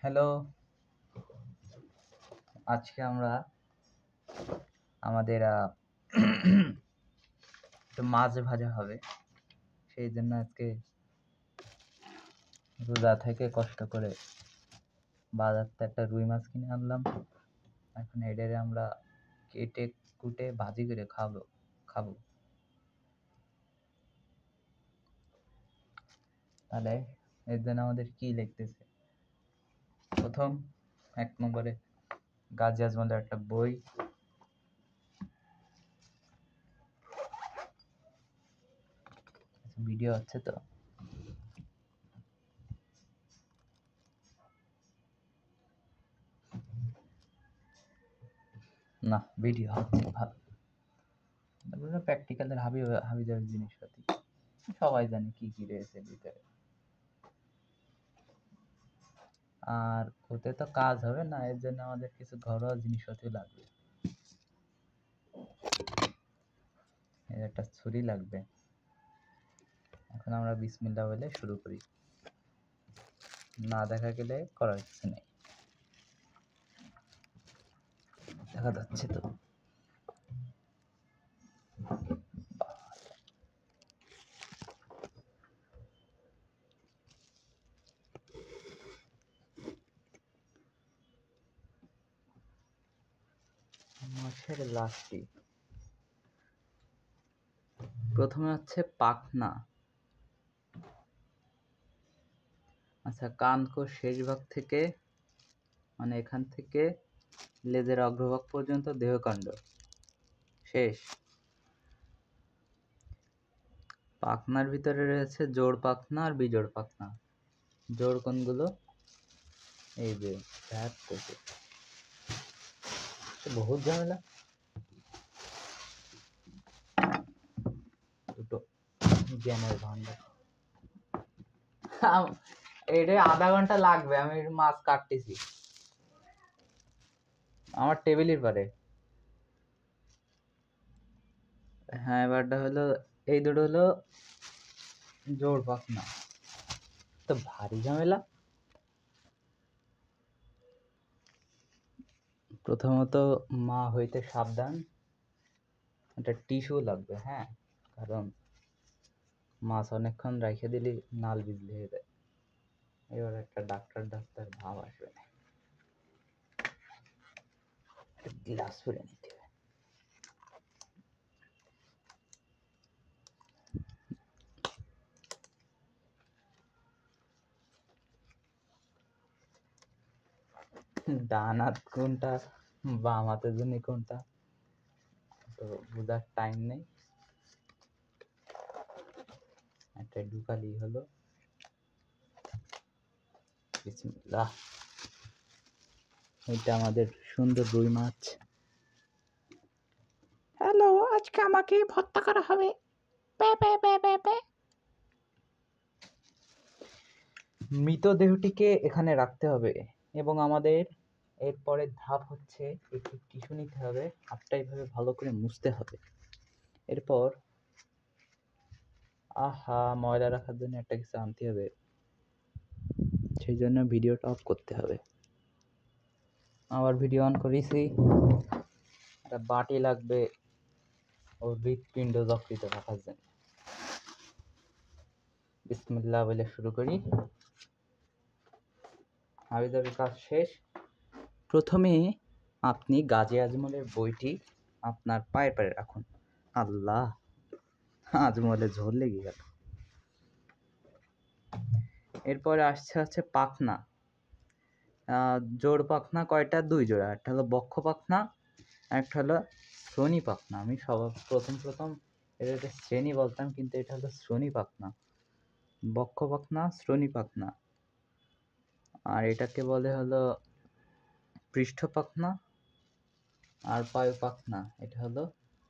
Hello, আজকে আমরা আমাদের একটু মাছ ভাজা হবে। সেই জন্য আজকে রোজা থেকে কষ্ট করে বাজার থেকে একটা রুই মাছ কিনে আনলাম। এখন এটারে আমরা কেটে কুটে ভাজি করে খাবো। তাহলে এর জন্য আমাদের কি লিখতেছে? প্রথম 1 নম্বরে গাজী আজমলের একটা বই, ভিডিও হচ্ছে তো, না ভিডিও হচ্ছে ভালো। তারপরে প্র্যাকটিক্যালের হাবিজাবি জিনিসপাতি সবাই জানে কি কি রয়েছে ভিতরে। আর ওতে তো কাজ হবে না, এর জন্য আমাদের কিছু ঘরোয়া জিনিসপাতি লাগবে। এর একটা ছুরি লাগবে। এখন আমরা বিসমিল্লাহ বলে শুরু করি, না দেখা গেলে করার কিছু নেই। দেখা যাচ্ছে তো? মাছের লাশটি প্রথমে হচ্ছে পাখনা। আচ্ছা, কানকোর শেষ ভাগ থেকে, মানে এখান থেকে লেজের অগ্রভাগ পর্যন্ত দেহকাণ্ড শেষ। পাখনার ভিতরে রয়েছে জোড় পাখনা আর বিজোড় পাখনা। জোড় কোনগুলো? এই যে বহুত ঝামেলা। দুটো জ্ঞানের ভান্ডার। এটা আধা ঘন্টা লাগবে, আমি মাছ কাটতেছি আমার টেবিলের পারে। হ্যাঁ, এবারটা হলো, এই দুটো হলো জোড় পাখনা। তো ভারী ঝামেলা। প্রথমত মা হইতে সাবধান, একটা টিস্যু লাগবে। হ্যাঁ, কারণ মাছ অনেকক্ষণ রেখে দিলে নাল বিজলি হয়ে যায়। এবার একটা ডাক্তার ভাব আসবে না। গ্লাস ফেলে নিতে হবে। ডান হাত কোনটা, বাম হাতের জন্য কোনটা, তো বোঝার টাইম নেই। একটা ঢুকালি হলো। বিসমিল্লাহ। এটা আমাদের সুন্দর রুই মাছ। হ্যালো, আজকে আমাকে ভর্তা করা হবে। মৃতদেহটিকে এখানে রাখতে হবে এবং আমাদের এরপরের ধাপ হচ্ছে একটি টিস্যু নিতে হবে, হাতটা এইভাবে ভালো করে মুছতে হবে। এরপর ময়লা রাখার জন্য একটা কিছু আনতে হবে, সেই জন্য ভিডিওটা অফ করতে হবে। আবার ভিডিও অন করেছি। একটা বাটি লাগবে ও হৃৎপিণ্ড যকৃত রাখার জন্য। বিসমিল্লাহ বলে শুরু করি। হাবিজাবি কাজ শেষ। প্রথমে আপনি গাজী আজমলের বইটি আপনার পায়ের পায়ে রাখুন। আল্লাহ, আজমলে ঝোল লেগে গেল। এরপরে হচ্ছে পাখনা। জোড় পাখনা কয়টা? 2 জোড়া। একটা হলো বক্ষ পাখনা, একটা হলো শ্রোণী পাখনা। আমি প্রথম এটাকে শ্রেণী বলতাম, কিন্তু এটা হলো শ্রোণী পাখনা। বক্ষ পাখনা, শ্রোণী পাখনা। আর এটাকে বলে হলো পৃষ্ঠ পাখনা, আর পায়ু পাখনা এটা হলো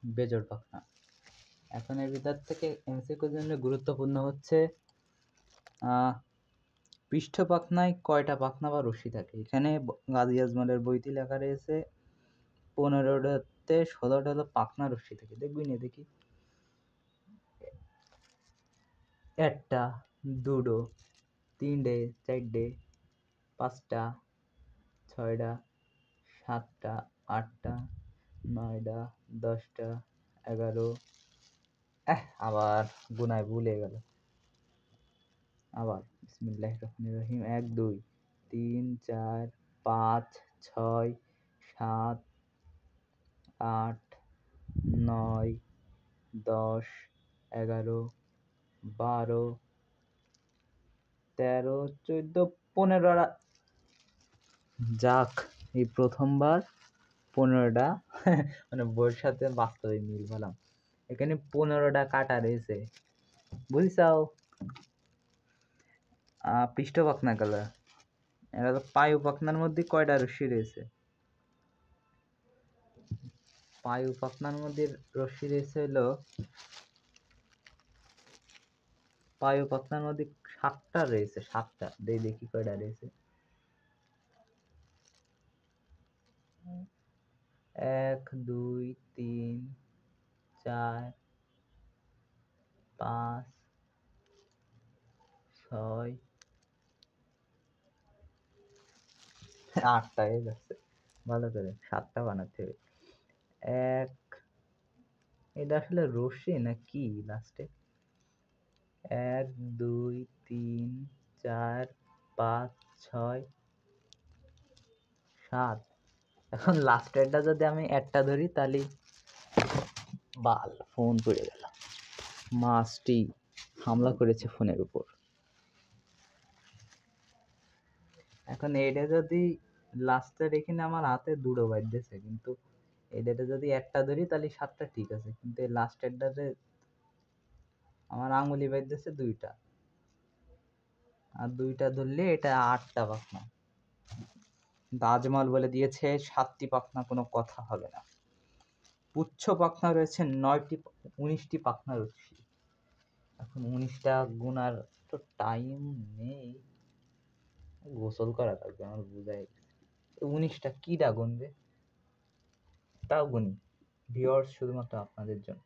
বেজোড় পাখনা। এখন এর ভিতর থেকে এমসিকিউর জন্য গুরুত্বপূর্ণ হচ্ছে পৃষ্ঠ পাখনায় কয়টা পাখনা বা রশ্মি থাকে। এখানে গাজী আজমলের বইটি লেখা রয়েছে 15টা 16টা হলো পাখনা রশ্মি থাকে। দেখবি না? দেখি, 1টা 2টো 3টে 4টে 5টা ছয়টা, সাতটা, আটটা, নয়টা, 10টা, 11। আবার গুনায় ভুলে গেল। আবার বিসমিল্লাহির রহমানির রহিম। 1, 2, 3, 4, 5, 6, 7, 8, 9, 10, 11, 12, 13, 14, 15টা। যাক, এই প্রথমবার 15টা মানে বইয়ের সাথে বাস্তবে মিল পেলাম। এখানে 15টা কাটা রয়েছে, বুঝছাও? পৃষ্ঠ পাখনা কালার। এটা তো পায়ু পাখনার মধ্যে কয়টা রশ্মি রয়েছে? পায়ু পাখনার মধ্যে রশ্মি রয়েছে হলো, পায়ু পাখনার মধ্যে 7টা রয়েছে। 7টা দেখি কয়টা রয়েছে। 1, 2, 3, 4, 5, 6, 8টা হয়ে যাচ্ছে। ভালো করে 7টা বানাতে হবে। এটা আসলে রশ্মি না কি লাস্টে? 1, 2, 3, 4, 5, 6, 7। এখন লাস্টেরটা যদি আমি একটা ধরি তাহলে বাল, ফোন পড়ে গেল। মাছটি হামলা করেছে ফোনের উপর। এখন এটা যদি লাস্টের, এখানে আমার হাতে দুটো বাজতেছে, কিন্তু এটাতে যদি একটা ধরি তাহলে 7টা ঠিক আছে, কিন্তু এই লাস্টেরটাতে আমার আঙুলি বাজতেছে 2টা, আর 2টা ধরলে এটা 8টা পাখনা। তাজমহল বলে দিয়েছে 7টি পাখনা, কোনো কথা হবে না। পুচ্ছ পাখনা রয়েছে 19টি পাখনা রয়েছে। এখন 19টা গুনার তো টাইম নেই, গোসল করা লাগবে আমার, বুঝাই। 19টা কিটা গুনবে? তাও গুনি ভিউয়ার্স, শুধুমাত্র আপনাদের জন্য।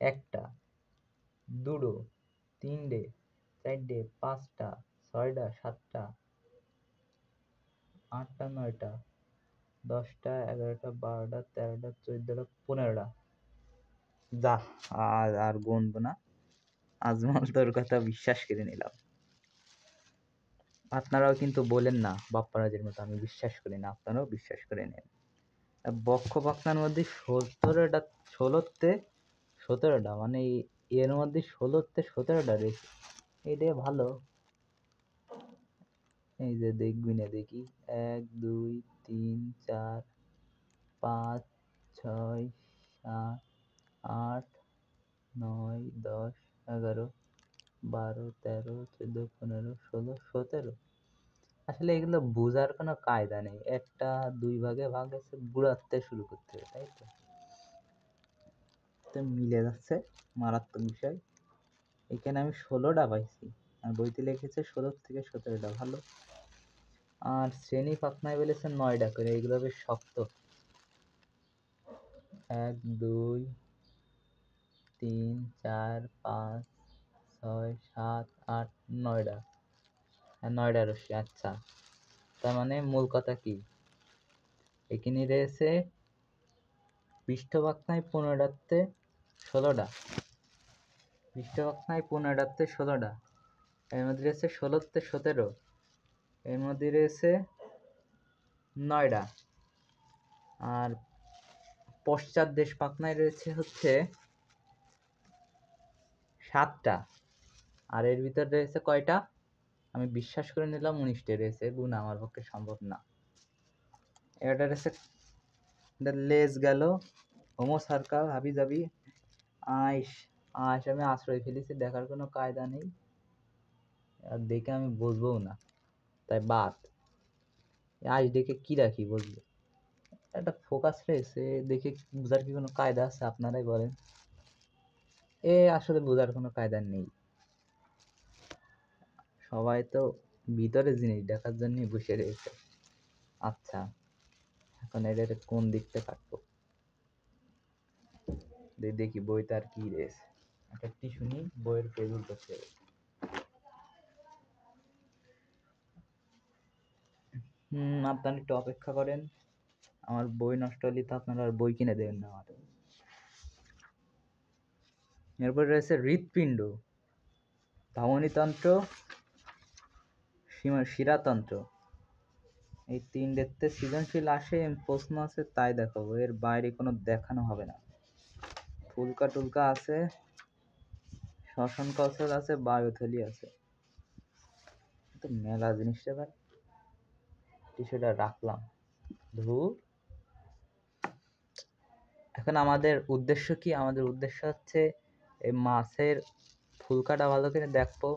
1টা, 2টো, 3টে, 4টে, 5টা, 6টা, 7টা, 8টা, 9টা, 10টা, 11টা, 12টা, 13টা, 14টা, 15টা। যা, আর গুনবো না। আজমল তোর কথা বিশ্বাস করে নিলাম। আপনারাও কিন্তু বলেন না বাপ্পারাজের মতো আমি বিশ্বাস করি না, আপনারাও বিশ্বাস করে নেন। বক্ষ পাখনার মধ্যে 17টা মানে এর মধ্যে 17টা রয়েছে। এটা ভালো। এই যে দেখবি না, দেখি 1, 2, 3, 4, 5, 6, 7, 8, 9, 10, 11, 12, 13, 14, 15, 16, 17। আসলে এগুলো বোঝার কোনো কায়দা নেই। একটা 2 ভাগে ভাগ আছে, বুড়াতে শুরু করতে হবে, তাই তো? তো মিলে যাচ্ছে, মারাত্মক বিষয়। এখানে আমি 16টা পাইছি, আর বইতে লিখেছে 16 থেকে 17টা। ভালো। আর শ্রেণী পাখনায় বলেছে 9টা করে, এগুলো বেশ শক্ত। 1, 2, 3, 4, 5, 6, 7, 8, 9টা। হ্যাঁ, 9টা রশ্মি। আচ্ছা, তার মানে মূল কথা কি? এখানে রয়েছে পৃষ্ঠ পাখনায় 15টাতে 16টা, পৃষ্ঠ পাখনায় 15টাতে 16টা, এর মধ্যে রয়েছে 16তে 17, এর মধ্যে রয়েছে 9টা। আর পশ্চাৎ দেশ পাখনায় রয়েছে হচ্ছে 7টা, আর এর ভিতর রয়েছে কয়টা? আমি বিশ্বাস করে নিলাম 19টা রয়েছে, গুণ আমার পক্ষে সম্ভব না। এটা রয়েছে, লেজ গেল, হোমো সার্কাল, হাবি জাবি, আইস। আমি আশ্রয় ফেলেছি, দেখার কোনো কায়দা নেই, আর দেখে আমি বুঝবও না, তাই বাদ। আইস দেখে কি রাখি বুঝবো? একটা ফোকাস রয়েছে, দেখে বোঝার কি কোনো কায়দা আছে? আপনারাই বলেন। আসলে বোঝার কোনো কায়দা নেই, সবাই তো ভিতরে জিনিস দেখার জন্যই বসে রয়েছে। আচ্ছা, এখন এদের কোন দিকটা কাটবো দেখি, বইতে আর কি রয়েছে। একটা টিস্যু নিই, বইয়ের পেজ উল্টাতে হবে। আপনারা একটু অপেক্ষা করেন, আমার বই নষ্ট হলে তো আপনারা আর বই কিনে দেবেন না আমার। এরপর রয়েছে হৃৎপিণ্ড, ধমনীতন্ত্র, শিরাতন্ত্র। এই তিনটেতে সৃজনশীল আসে, প্রশ্ন আছে, তাই দেখাবো, এর বাইরে কোনো দেখানো হবে না। ফুলকা টুলকা আছে, শ্বসন কৌশল আছে, বায়ুথলি আছে, তো মেলা জিনিসটা এবার সেটা রাখলাম। ধূর, এখন আমাদের উদ্দেশ্য কি? আমাদের উদ্দেশ্য হচ্ছে এই মাছের ফুলকাটা ভালো করে দেখবো,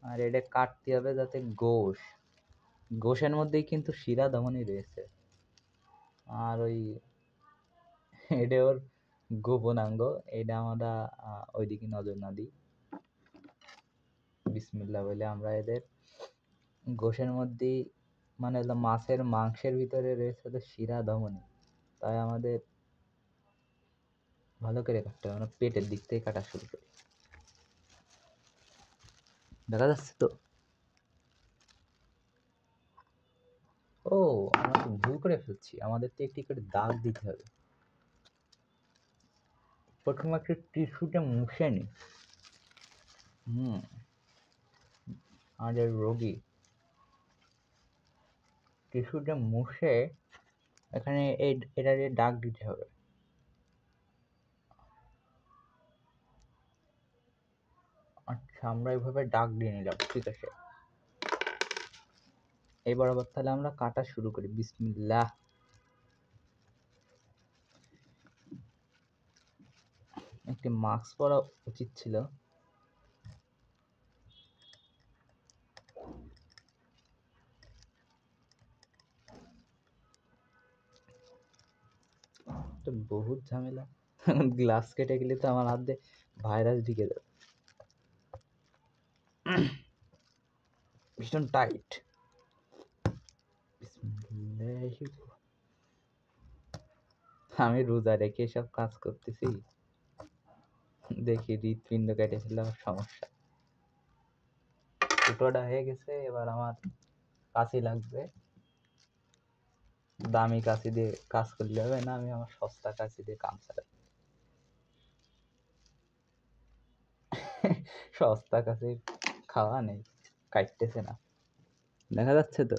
আর এটা কাটতে হবে যাতে গোশের মধ্যেই কিন্তু শিরা ধমনী রয়েছে, আর ওই এটা ওর গোপনাঙ্গ, এটা আমরা ওইদিকে নজর না দিই। বিসমিল্লাহ বলে আমরা এদের গোশের মধ্যেই, মানে মাছের মাংসের ভিতরে রয়েছে তো শিরা ধমনী, তাই আমাদের ভালো করে কাটতে হবে। আমরা পেটের দিক থেকে কাটা শুরু করি। দেখা যাচ্ছে তো? ও, আমরা তো ভুল করে ফেলছি, আমাদের তো একটি করে দাগ দিতে হবে। প্রথমে একটা টিস্যুটা মুছে নি। আমাদের রোগী টিস্যুটা মুছে এখানে এটা দাগ দিতে হবে। আচ্ছা, আমরা এইভাবে দাগ দিয়ে নিলাম, ঠিক আছে। এবার আবার তাহলে আমরা কাটা শুরু করি। বিসমিল্লাহ। একটি মাস্ক পরা উচিত ছিল। তো বহুত ঝামেলা, গ্লাস কেটে গেলে তো আমার হাত দিয়ে ভাইরাস ঢুকে যাবে। ভীষণ টাইট। আমি রোজা রেখে সব কাজ করতেছি, দেখি হৃৎপিণ্ড কেটে ফেললে আমার সমস্যা। ফুটোটা হয়ে গেছে, এবার আমার কাঁচি লাগবে। দামি কাঁচি দিয়ে কাজ করলে হবে না, আমি আমার সস্তা কাঁচি দিয়ে কাম চালাই। সস্তা কাঁচি খাওয়া নেই, কাটতেছে না, দেখা যাচ্ছে তো?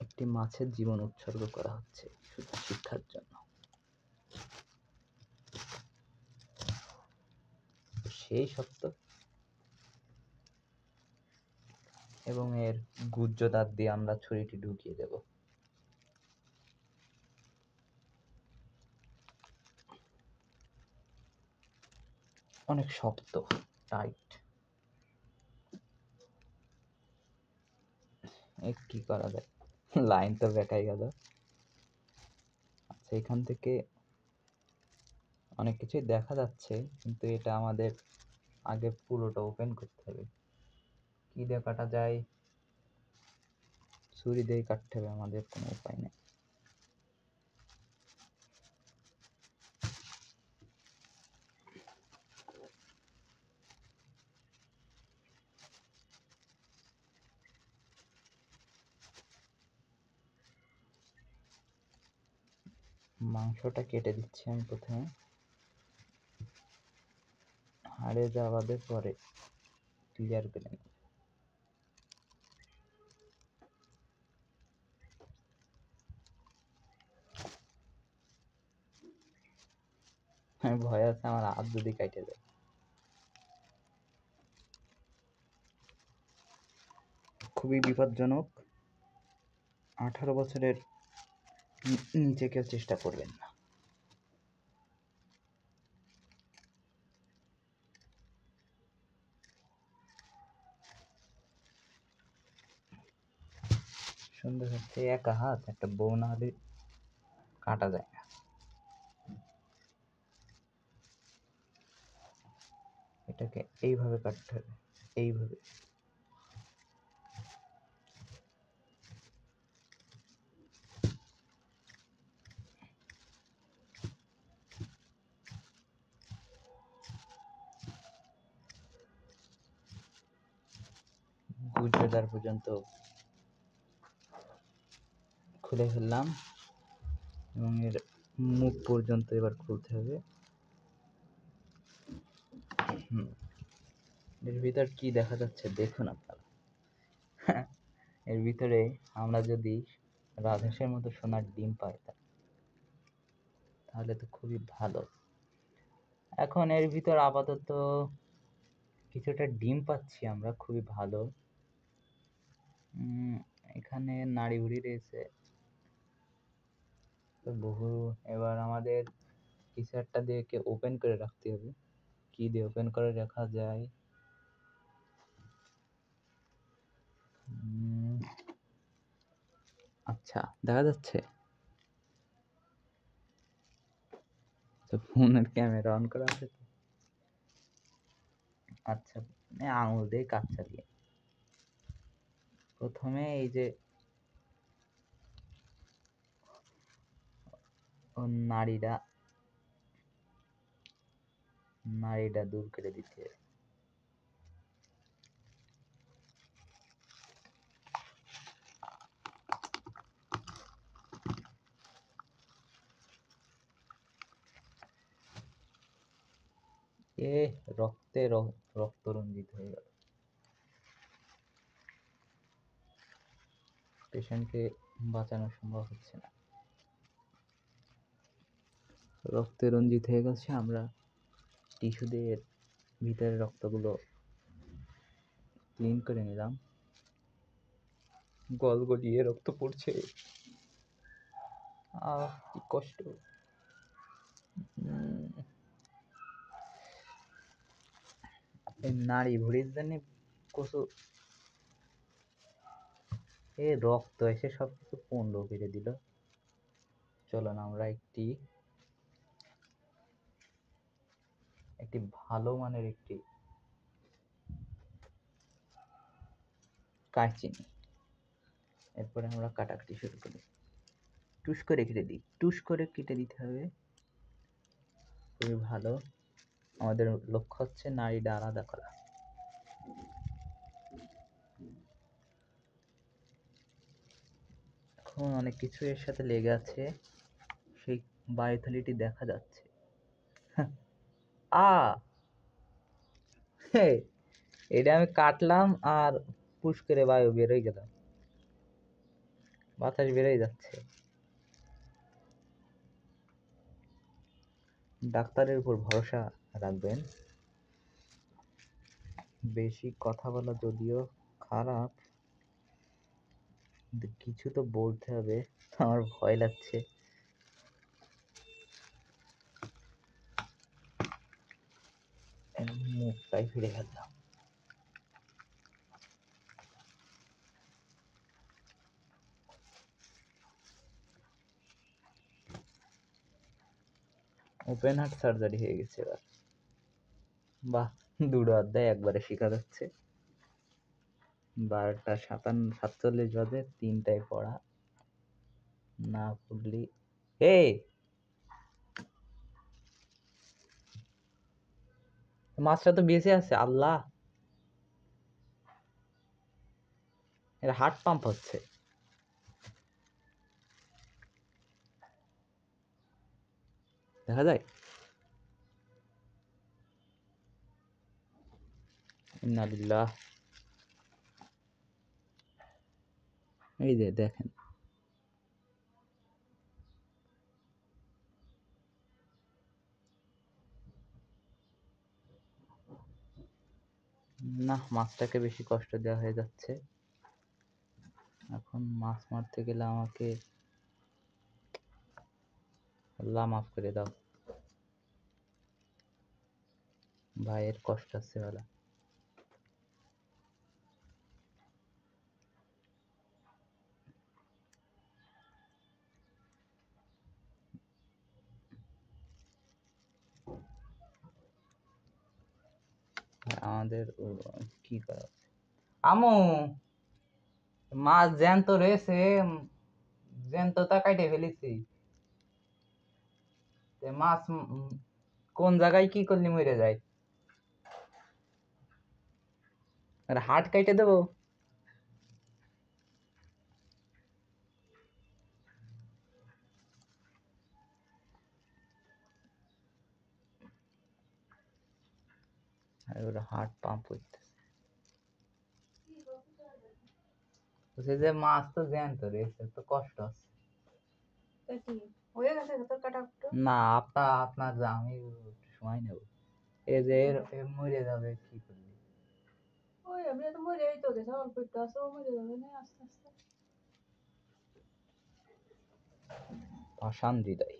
একটি মাছের জীবন উৎসর্গ করা হচ্ছে শুধু শিক্ষার জন্য। সেই সত্য, এবং এর গুহ্য দাঁত দিয়ে আমরা ছুরিটি ঢুকিয়ে দেব। অনেক শক্ত, টাইট। কি করা যায়, লাইন তো বেঁকাই গেল। আচ্ছা, এখান থেকে অনেক কিছুই দেখা যাচ্ছে, কিন্তু এটা আমাদের আগে পুরোটা ওপেন করতে হবে। কি দিয়ে কাটা যায়? ছুরি দিয়ে কাটতে হবে, আমাদের কোনো উপায় নেই। মাংসটা কেটে দিচ্ছি আমি প্রথমে, হাড়ে যাওয়াদের পরে ক্লিয়ার করে নেব। আমি ভয় আছে আমার হাত যদি কাটে যায়। খুবই বিপজ্জনক। 18 বছরের নিচে কেউ চেষ্টা করবেন না। সুন্দর হচ্ছে, একা হাত, একটা বউ না হলে কাটা যায় না। এটাকে এইভাবে কাটতে হবে, এইভাবে। উচ্চতার পর্যন্ত খুলে ফেললাম এবং এর মুখ পর্যন্ত এবার খুলতে হবে। এর ভিতর কি দেখা যাচ্ছে দেখুন আপনারা। এর ভিতরে আমরা যদি রাজহাঁসের মতো সোনার ডিম পাই তাহলে তো খুবই ভালো। এখন এর ভিতর আপাতত কিছুটা ডিম পাচ্ছি আমরা, খুবই ভালো। এখানে নাড়ি ভুড়ি রয়েছে তো বহু। এবার আমাদের কিছু একটা দিয়ে ওপেন করে রাখতে হবে। কি দিয়ে ওপেন করে রাখা যায়? আচ্ছা, দেখা যাচ্ছে তো ফোনের ক্যামেরা অন করা আছে তো। আচ্ছা, আঙুল দিয়ে কাচ্চা দিয়ে প্রথমে এই যে নাড়িটা দূর করে দিতে হবে। রক্তে রক্ত রঞ্জিত হয়ে গেল। পেশেন্টকে বাঁচানো সম্ভব হচ্ছে না, রক্তে রঞ্জিত হয়ে গেছে। আমরা টিস্যু দিয়ে ভিতরের রক্তগুলো ক্লিন করে নিলাম। গলিয়ে রক্ত পড়ছে, কি কষ্ট। এই নাড়ি ভুড়ির জন্য কচু রক্ত এসে সবকিছু পণ্ড করে দিল। চলুন আমরা একটি ভালো মানের একটি কাঁচি নিই। এরপরে আমরা কাটাকাটি শুরু করি। টুস করে কেটে দিই, টুস করে কেটে দিতে হবে। খুবই ভালো। আমাদের লক্ষ্য হচ্ছে নাড়িটা আলাদা করা। এখন অনেক কিছু এর সাথে লেগে আছে, সেই বায়ুথলিটি দেখা যাচ্ছে। এটা আমি কাটলাম আর পুশ করে বায়ু বেরোয় গেল, বাতাস বেরোয় যাচ্ছে। ডাক্তারের উপর ভরসা রাখবেন। বেশি কথা বলা যদিও খারাপ, কিন্তু কিছু তো বলতে হবে। আমার ভয় লাগছে। মুখটাই ফিরে ফেললাম। ওপেন হার্ট সার্জারি হয়ে গেছে এবার। বাহ, দুটো অধ্যায় একবারে শেখা যাচ্ছে। 12:47 বাজে, 3টায় পড়া না পড়লি। মাছটা তো বেঁচে আছে। আল্লাহ, এটা হার্ট পাম্প হচ্ছে। দেখা যায়। ইন্নালিল্লাহ। এই যে দেখেন, না মাছটাকে বেশি কষ্ট দেওয়া হয়ে যাচ্ছে। এখন মাছ মারতে গেলে আমাকে, আল্লাহ মাফ করে দাও, ভাইয়ের কষ্ট আছে বলা। আমাদের কি করা? আমু, মাছ জ্যান্ত রয়েছে, জ্যান্তটা কাটে ফেলেছি। মাছ কোন জায়গায় কি করলে মরে যায়? আর হাট কাটে দেবো? হার্ট পাম্প হইতেছে। বলছে যে মাছ তো জ্যান্ত রে, তো কষ্ট আছে। না আপনার যা, আমি সময় নেব। এই যে মরে যাবে কি করবি? পাষাণ হৃদয়।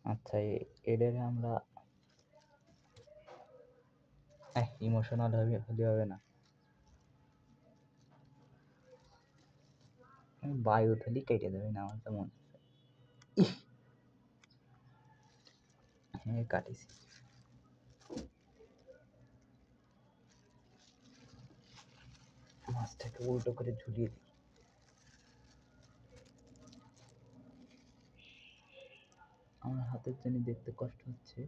আচ্ছা এদের আমরা ইমোশনাল হলে হবে না। বায়ু থলি কেটে দেবে না, আমার তো মনে হ্যাঁ কাটিছি। মাছটাকে উল্টো করে ঝুলিয়ে দিই। আমার হাতের জন্য দেখতে কষ্ট হচ্ছে।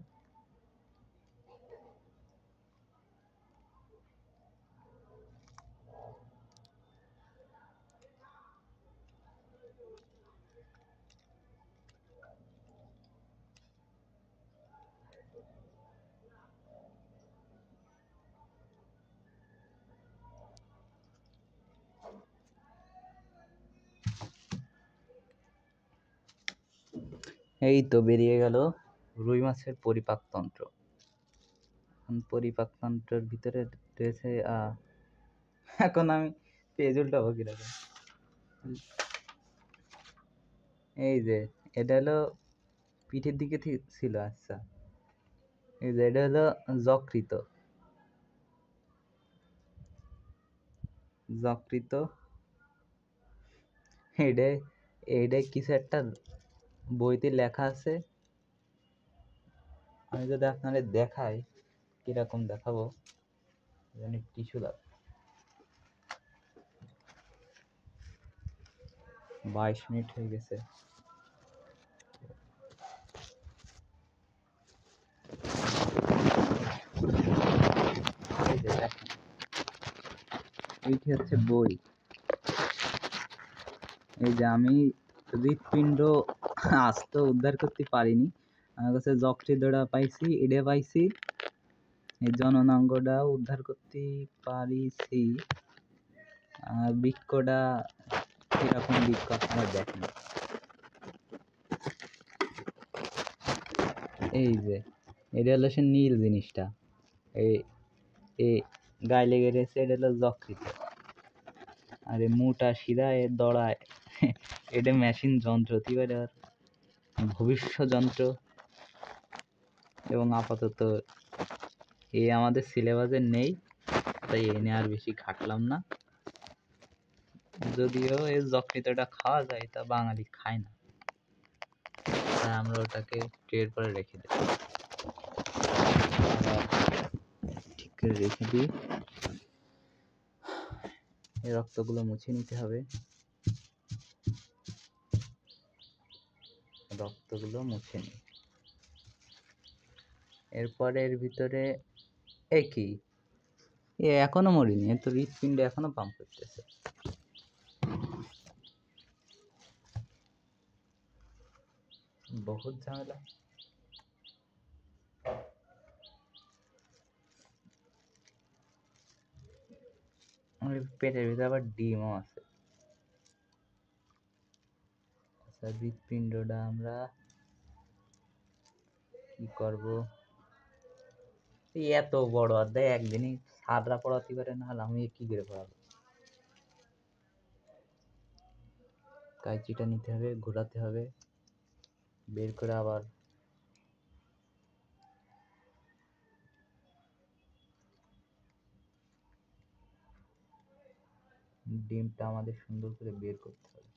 এই তো বেরিয়ে গেল রুই মাছের পরিপাকতন্ত্র। পরিপাকতন্ত্রের ভিতরে রয়েছে এখন আমি পেজ উল্টাবো কিরকম? এই যে এটা হলো পিঠের দিকে ছিল। আচ্ছা এই যে এটা হলো যকৃত। যকৃত এইটাই কিছু একটা বইতে লেখা আছে। আমি যদি আপনাদের দেখাই কিরকম দেখাবো, টিস্যু লাগবে। 22 মিনিট হয়ে গেছে। এইটি হচ্ছে বই। এই যে আমি হৃৎপিণ্ড আজ তো উদ্ধার করতে পারিনি, আমার কাছে যকৃতটা পাইছি, এটা পাইছি, এই জননাঙ্গটা উদ্ধার করতে পারিছি। আর বৃক্ষটা এরকম বৃক্ষ আপনারা দেখেন। এই যে এটা হলো সে নীল জিনিসটা, এই গায়ে লেগে রয়েছে, এটা হলো যকৃত। আর এই মোটা শিরা এর দড়ায় এটা মেশিন যন্ত্র এবার ভবিষ্যৎ যন্ত্র। এবং আপাতত আমাদের সিলেবাসে নেই, তাই এনে আর বেশি ঘাটলাম না। যদিও এই যকৃতটা খাওয়া যায়, তা বাঙালি খায় না, তাই আমরা ওটাকে ট্রের করে রেখে দিই। ঠিক করে রেখে দিই। এই রক্তগুলো মুছে নিতে হবে। রক্তগুলো মুছে নিই। এরপরে এর ভিতরে কি এখনো মরিনি, তো হৃৎপিণ্ড এখনো পাম্প করতেছে। বহুত ঝামেলা। পেটের ভিতরে আবার ডিমও আছে। আচ্ছা হৃৎপিণ্ডটা আমরা কি করব? এত বড় অধ্যায় একদিনই সাদরা পড়াতে পারে না, হলে আমি কি করে পড়াবো? কাঁচিটা নিতে হবে, ঘোরাতে হবে, বের করে আবার ডিমটা আমাদের সুন্দর করে বের করতে হবে।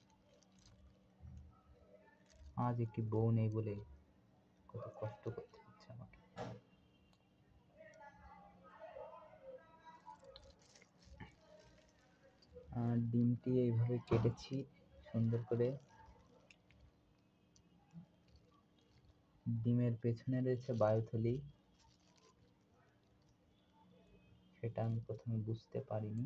আজ একটি বউ নেই বলে কত কষ্ট করতে হচ্ছে আমাকে। ডিমটি এইভাবে কেটেছি সুন্দর করে। ডিমের পেছনে রয়েছে বায়ুথলি, সেটা আমি প্রথমে বুঝতে পারিনি।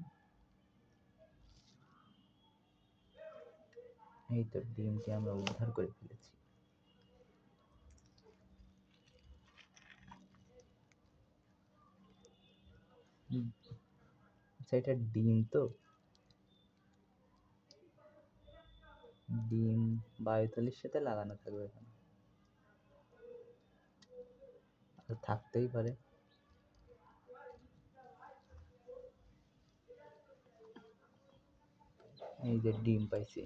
এই তো ডিমটি আমরা উদ্ধার করে ফেলেছি। আচ্ছা, এটা ডিম তো? ডিম বায়ুথলির সাথে লাগানো থাকবে এখানে, থাকতেই পারে। এই যে ডিম পাইছি।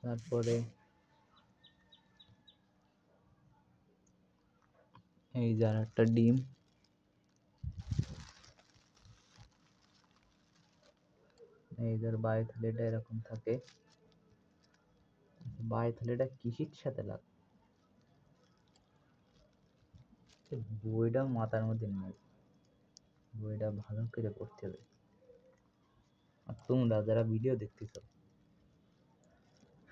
তারপরে এই যে আর একটা ডিম। এই যে বায়ুথলিটা এরকম থাকে। বায়ুথলিটা কিসের সাথে লাগে? বইটা মাথার মধ্যে নেই, বইটা ভালো করে পড়তে হবে। আর তোমরা যারা ভিডিও দেখতেছ,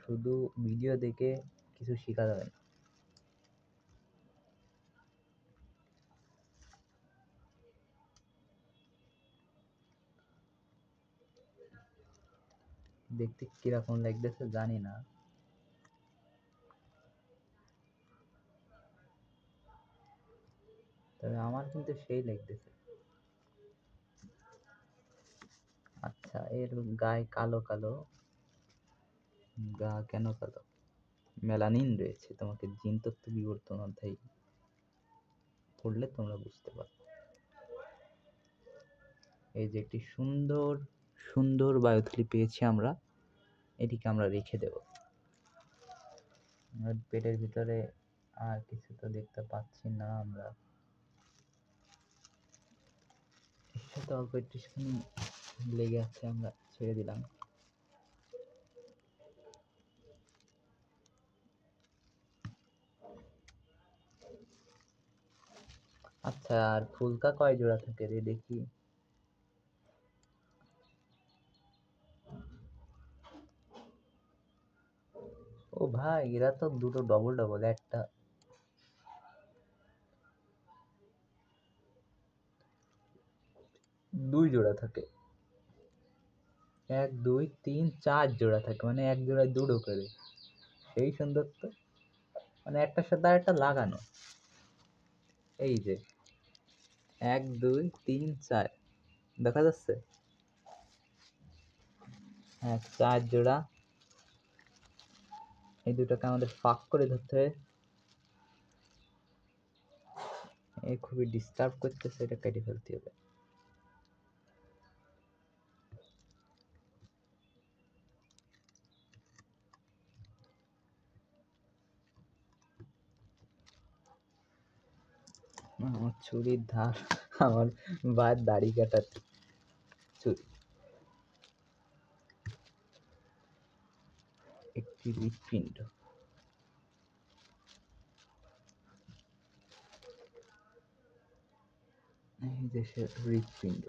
শুধু ভিডিও দেখে কিছু শেখা যাবে না। দেখতে কিরকম লাগতেছে জানি না, তবে আমার কিন্তু সেই লাগতেছে। আচ্ছা, এর গায়ে কালো কালো, গা কেন কালো? মেলানিন রয়েছে। তোমাকে জিন তত্ত্ব বিবর্তন অধ্যায় পড়লে তোমরা বুঝতে পারবে। এই যে একটি সুন্দর সুন্দর বায়ুথলি পেয়েছি আমরা, এটিকে আমরা রেখে দেব। পেটের ভিতরে আর কিছু তো দেখতে পাচ্ছি না আমরা। এর সাথে অল্প একটুখানি লেগে আছে, আমরা ছেড়ে দিলাম। আচ্ছা, আর ফুলকা কয় জোড়া থাকে রে দেখি? ও ভাই, এরা তো দুটো ডবল ডবল, একটা দুই জোড়া থাকে। 1 2 3 4 জোড়া থাকে, মানে এক জোড়ায় দুটো করে। সেই সুন্দর তো, মানে একটার সাথে আর একটা লাগানো। এই যে 1 2 3 4 দেখা যাচ্ছে। হ্যাঁ, 4 জোড়া। এই দুটোকে আমাদের ফাঁক করে ধরতে হবে। এ খুবই ডিস্টার্ব করতেছে, এটা কেটে ফেলতে হবে। আমার ছুরির ধার, আমার বাদ দাড়ি কাটার ছুরি। একটি হৃৎপিণ্ড। এই যে সে হৃৎপিণ্ড,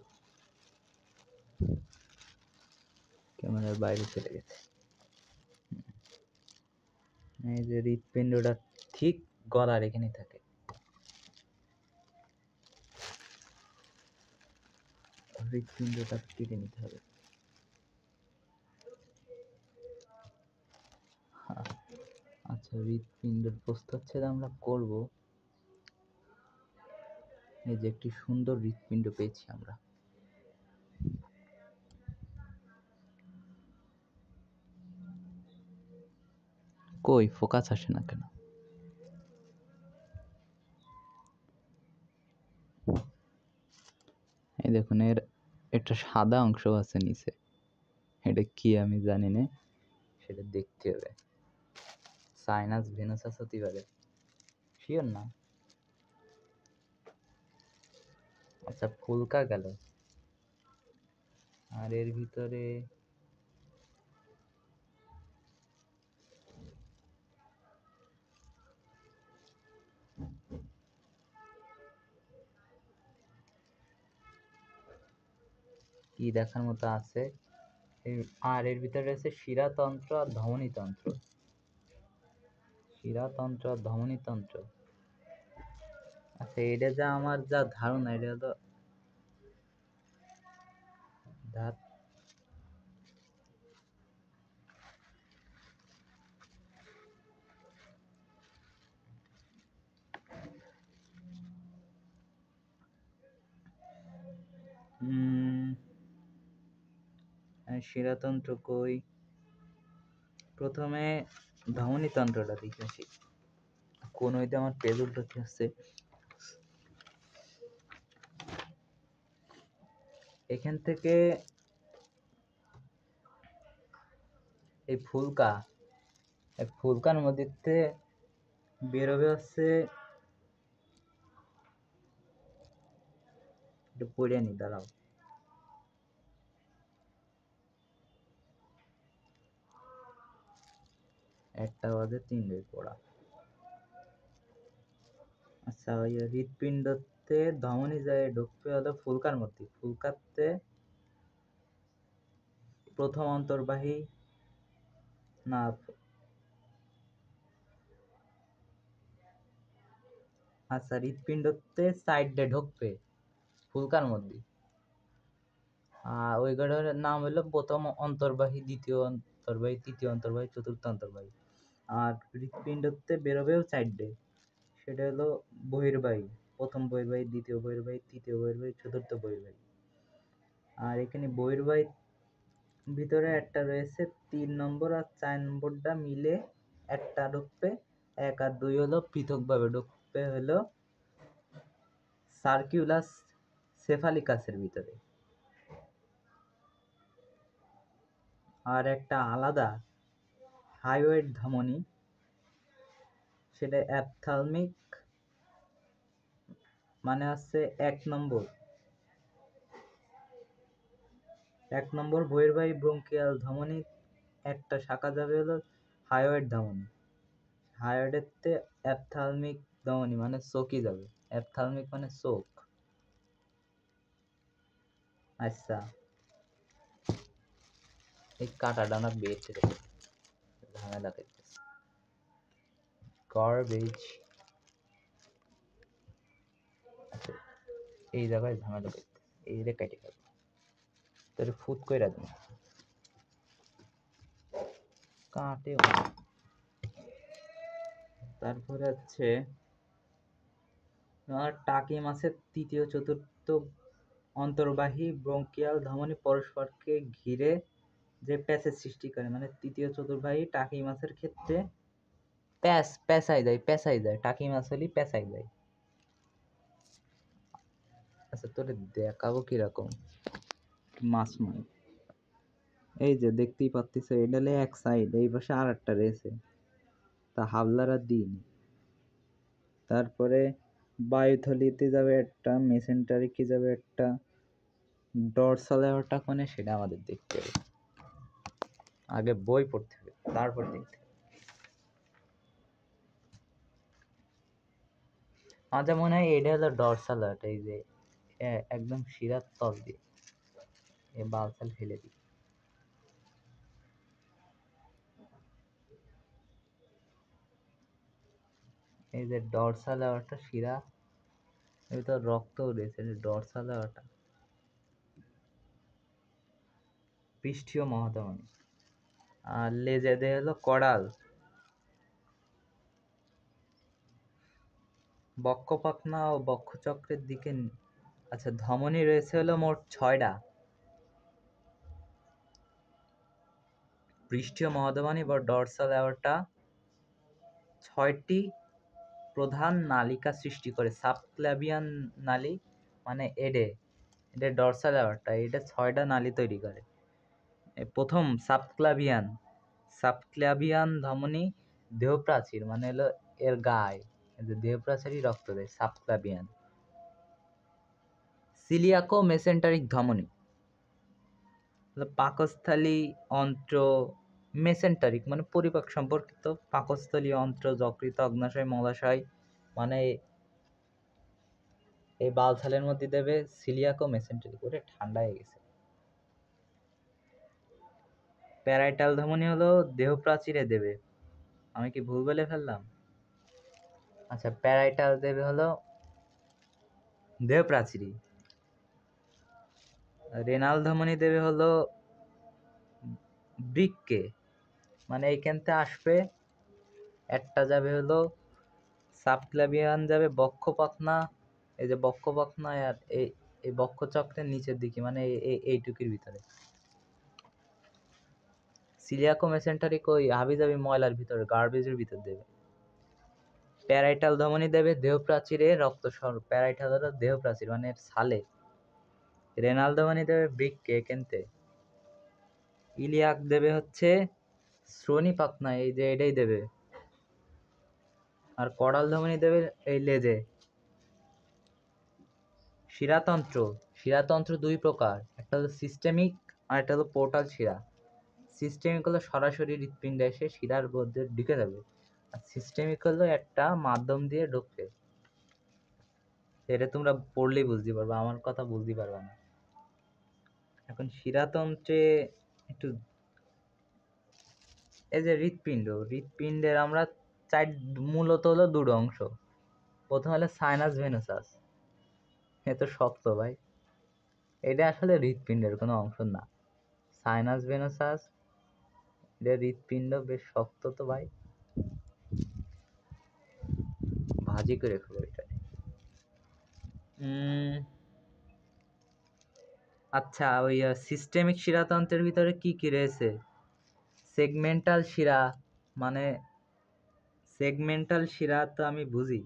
ক্যামেরার বাইরে চলে গেছে। এই যে হৃৎপিণ্ডটা ঠিক গলার এখানে থাকে। হৃৎপিণ্ডটা কেটে নিতে হবে। আচ্ছা, হৃৎপিণ্ডের প্রস্তুচ্ছেদ আমরা করব। এই যে একটি সুন্দর হৃৎপিণ্ড পেয়েছি আমরা। কই ফোকাস আসে না কেন? এই দেখুন, এর একটা সাদা অংশ আছে নিচে, এটা কি আমি জানি না, সেটা দেখতে হবে। সাইনাস ভেনাসাস হতে পারে, শিওর না। আচ্ছা, ফুলকা গেল। আর এর ভিতরে কি দেখার মতো আছে? আর এর ভিতরে আছে শিরাতন্ত্র আর ধমনীতন্ত্র। শিরাতন্ত্র আর ধমনীতন্ত্র। আচ্ছা, এটা যা আমার যা ধারণা, এটা তো শিরাতন্ত্র কই, প্রথমে ধমনীতন্ত্রটা দেখে আসি। কোন ওইটা আমার পেজ উল্টোতে আছে। এখান থেকে এই ফুলকার মধ্যে বেরোবে হচ্ছে, একটু পড়ে নি, দাঁড়াও। একটা বাজে 3 পড়া। আচ্ছা, ওই হৃৎপিণ্ডতে ধমনী যায় ঢুকবে হলো ফুলকার মধ্যে। ফুলকাতে প্রথম অন্তর্বাহী না, আচ্ছা, হৃৎপিণ্ডতে সাইডে ঢুকবে ফুলকার মধ্যে। আর ওই ঘরের নাম হলো প্রথম অন্তর্বাহী, দ্বিতীয় অন্তর্বাহী, তৃতীয় অন্তর্বাহী, চতুর্থ অন্তর্বাহী। আর হৃৎপিণ্ডতে বেরোবেও সাইডে, সেটা হলো বহির্বাহী। প্রথম বহির্বাহী, দ্বিতীয় বহির্বাহী, তৃতীয় বহির্বাহী, চতুর্থ বহির্বাহী। আর এখানে বহির্বাহী ভিতরে একটা রয়েছে 3 নম্বর, আর 4 নম্বরটা মিলে একটা ঢুকবে। 1 আর 2 হলো পৃথকভাবে ঢুকবে হলো সার্কিউলাস সেফালিকাসের ভিতরে। আর একটা আলাদা হাইওয়েড ধমনী, সেটা অ্যাপথালমিক, মানে হচ্ছে 1 নম্বর বহির্বাহী ব্রঙ্কিয়াল ধমনী একটা শাখা যাবে হলো হাইওয়েড ধমনী। হাইওয়েডেরতে অ্যাপথালমিক ধমনী মানে চোখই যাবে। অ্যাপথালমিক মানে চোখ। আচ্ছা, এই কাটাটা না বেট রে, ঝামেলা করতেছে। গার্বেজ। আচ্ছা, এই জায়গায় ঝামেলা করতেছে, এই রে কেটে গেল। তোর ফুট কইরা দিন, কাটে। তারপরে হচ্ছে টাকি মাছের তৃতীয় চতুর্থ অন্তর্বাহী ব্রঙ্কিয়াল ধমনী পরস্পরকে ঘিরে যে প্যাচের সৃষ্টি করে, মানে তৃতীয় চতুর্বাহী টাকি মাছের ক্ষেত্রে পেঁচাই যায়। টাকি মাছ হলে পেঁচাই যায়। আচ্ছা, তোরে দেখাবো কিরকম মাছ নয়। এই যে দেখতেই পাচ্ছিস, এটা হলে এক সাইড, এই পাশে আর একটা রয়েছে, তা হাবলার আর দিইনি। তারপরে বায়ুথলিতে যাবে একটা, মেসেন্টারিকে যাবে একটা, ডরসাল এওরটা কোনে সেটা আমাদের দেখতে হবে। আগে বই পড়তে হবে, তারপর দেখতে হবে। আমার মনে হয় এটা হলো ডরসাল আর্ট। এই যে একদম শিরার তল দিয়ে এই বালসাল ফেলে দিই। এই যে ডরসাল আওয়ারটা শিরা, এই তো রক্ত রয়েছে, ডরসাল আওয়ারটা পৃষ্ঠীয় মহাধমনী। আর লেজে দেয় হলো কড়াল। বক্ষপাখনা ও বক্ষচক্রের দিকে। আচ্ছা, ধমনী রয়েছে হলো মোট 6টা। পৃষ্ঠীয় মহাধমনী বা ডরসাল অ্যাওর্টা 6টি প্রধান নালিকা সৃষ্টি করে। সাবক্লাভিয়ান নালী মানে এডে ডরসাল অ্যাওর্টা, এটা 6টা নালী তৈরি করে। প্রথম সাবক্লাভিয়ান ধমনী দেহপ্রাচীর, মানে হলো এর গায়ে দেহপ্রাচীরই রক্ত দেয়, সাবক্লাভিয়ান। সিলিয়াকো মেসেন্টারিক ধমনী পাকস্থলী অন্ত্র, মেসেন্টারিক মানে পরিপাক সম্পর্কিত, পাকস্থলী অন্ত্র, যকৃত, অগ্নাশয়, মলাশয়, মানে এই বালছালের মধ্যে দেবে সিলিয়াকো মেসেন্টারিক। ওরে ঠান্ডা হয়ে গেছে। প্যারাইটাল ধমনী হলো দেহপ্রাচীরে দেবে। আমি কি ভুল বলে ফেললাম? আচ্ছা, প্যারাইটাল দেবে হলো দেহপ্রাচীরই। রেনাল ধমনী দেবে হলো বৃক্কে, মানে এইখানতে আসবে একটা যাবে হলো সাবক্লাভিয়ান, যাবে বক্ষপাখনা, এই যে বক্ষপাখনা, আর এই এই বক্ষচক্রের নিচের দিকে, মানে এইটুকির ভিতরে। সিলিয়াকো মেসেন্টারিক ওই হাবিজাবি ময়লার ভিতরে, গার্বেজের ভিতর দেবে। প্যারাইটাল ধমনী দেবে দেহপ্রাচীরে রক্তস্বরূপ, প্যারাইটাল হলো দেহপ্রাচীর মানে ছালে। রেনাল ধমনী দেবে বৃক্কে কেন্তে। ইলিয়াক দেবে হচ্ছে শ্রোণী পাখনা, এই যে এটাই দেবে। আর করাল ধমনী দেবে এই লেজে। শিরাতন্ত্র, শিরাতন্ত্র দুই প্রকার, একটা হলো সিস্টেমিক আর একটা হলো পোর্টাল শিরা। সিস্টেমিক হলো সরাসরি হৃৎপিণ্ডে এসে শিরার মধ্যে ঢুকে যাবে, আর সিস্টেমিক হলো একটা মাধ্যম দিয়ে ঢুকবে। এটা তোমরা পড়লেই বুঝতে পারবে, আমার কথা বুঝতে পারবে না। এখন শিরাতন্ত্রে একটু, এই যে হৃৎপিণ্ড, হৃৎপিণ্ডের আমরা মূলত হলো দুটো অংশ। প্রথম হলো সাইনাস ভেনুসাস, এ তো শক্ত ভাই, এটা আসলে হৃৎপিণ্ডের কোনো অংশ না। সাইনাস ভেনুসাস, এটা হৃৎপিণ্ড, বেশ শক্ত তো ভাই, ভাজি করে খাবো এটা। আচ্ছা, ওই সিস্টেমিক শিরাতন্ত্রের ভিতরে কি কি রয়েছে? সেগমেন্টাল শিরা, মানে সেগমেন্টাল শিরা তো আমি বুঝি,